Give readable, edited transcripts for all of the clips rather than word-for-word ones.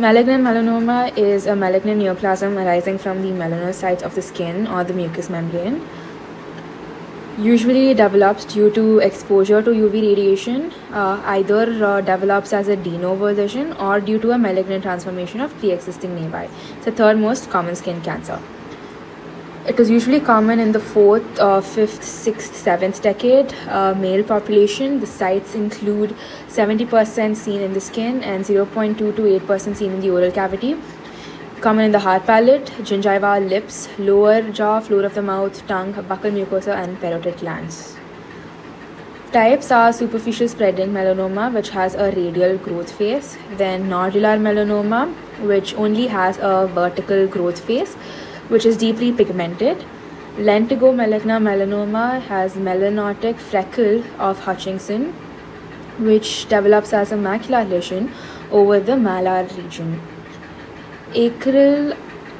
Malignant melanoma is a malignant neoplasm arising from the melanocytes of the skin or the mucous membrane. Usually develops due to exposure to UV radiation, either develops as a de novo lesion or due to a malignant transformation of pre-existing nevi. It's the third most common skin cancer. It is usually common in the 4th, 5th, 6th, 7th decade male population. The sites include 70% seen in the skin and 0.2 to 8% seen in the oral cavity. Common in the hard palate, gingiva, lips, lower jaw, floor of the mouth, tongue, buccal mucosa, and parotid glands. Types are superficial spreading melanoma, which has a radial growth phase, then nodular melanoma, which only has a vertical growth phase, which is deeply pigmented. Lentigo maligna melanoma has melanotic freckle of Hutchinson, which develops as a macular lesion over the malar region. Acral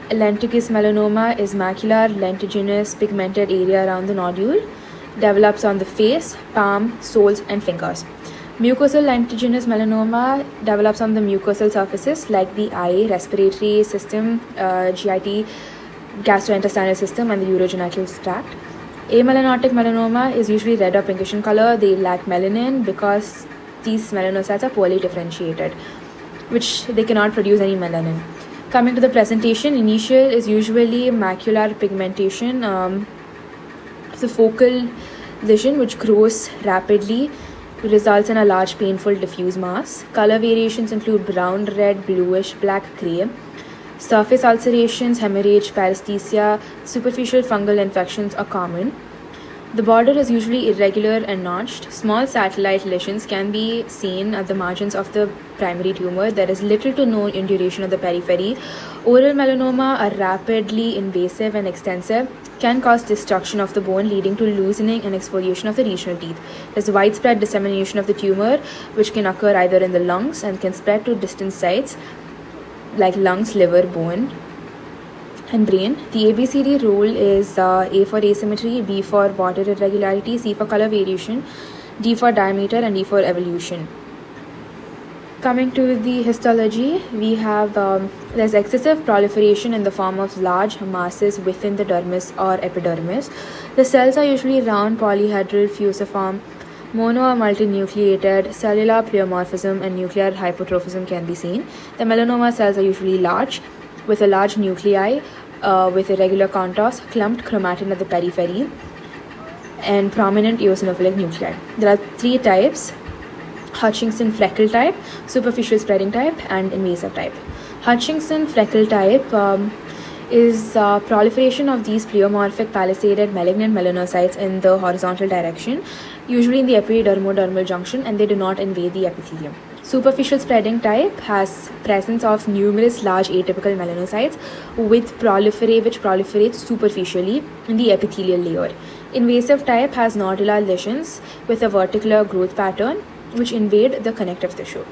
lentiginous melanoma is macular lentiginous pigmented area around the nodule, develops on the face, palm, soles, and fingers. Mucosal lentiginous melanoma develops on the mucosal surfaces like the eye, respiratory system, GIT, gastrointestinal system, and the urogenital tract. Amelanotic melanoma is usually red or pinkish in color. They lack melanin because these melanocytes are poorly differentiated, which they cannot produce any melanin. Coming to the presentation, initial is usually macular pigmentation, the focal lesion which grows rapidly results in a large painful diffuse mass. Color variations include brown, red, bluish, black, grey. Surface ulcerations, hemorrhage, paresthesia, superficial fungal infections are common. The border is usually irregular and notched. Small satellite lesions can be seen at the margins of the primary tumor. There is little to no induration of the periphery. Oral melanoma are rapidly invasive and extensive, can cause destruction of the bone, leading to loosening and exfoliation of the regional teeth. There's widespread dissemination of the tumor, which can occur either in the lungs and can spread to distant sites like lungs, liver, bone, and brain. The ABCD rule is A for asymmetry, B for border irregularity, C for color variation, D for diameter, and E for evolution. Coming to the histology, we have there's excessive proliferation in the form of large masses within the dermis or epidermis. The cells are usually round, polyhedral, fusiform, mono or multinucleated. Cellular pleomorphism and nuclear hypertrophism can be seen. The melanoma cells are usually large, with a large nuclei with irregular contours, clumped chromatin at the periphery, and prominent eosinophilic nuclei. There are 3 types: Hutchinson freckle type, superficial spreading type, and invasive type. Hutchinson freckle type is proliferation of these pleomorphic palisaded malignant melanocytes in the horizontal direction, usually in the epidermodermal junction, and they do not invade the epithelium. Superficial spreading type has presence of numerous large atypical melanocytes which proliferates superficially in the epithelial layer. Invasive type has nodular lesions with a vertical growth pattern which invade the connective tissue.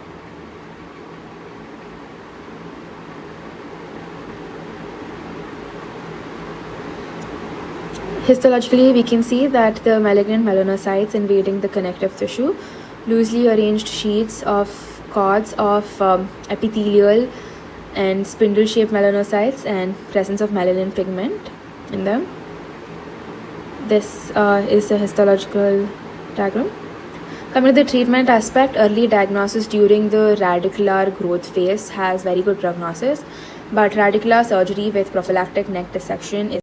Histologically, we can see that the malignant melanocytes invading the connective tissue, loosely arranged sheets of cords of epithelial and spindle-shaped melanocytes, and presence of melanin pigment in them. This is a histological diagram. Coming to the treatment aspect, early diagnosis during the radicular growth phase has very good prognosis, but radicular surgery with prophylactic neck dissection is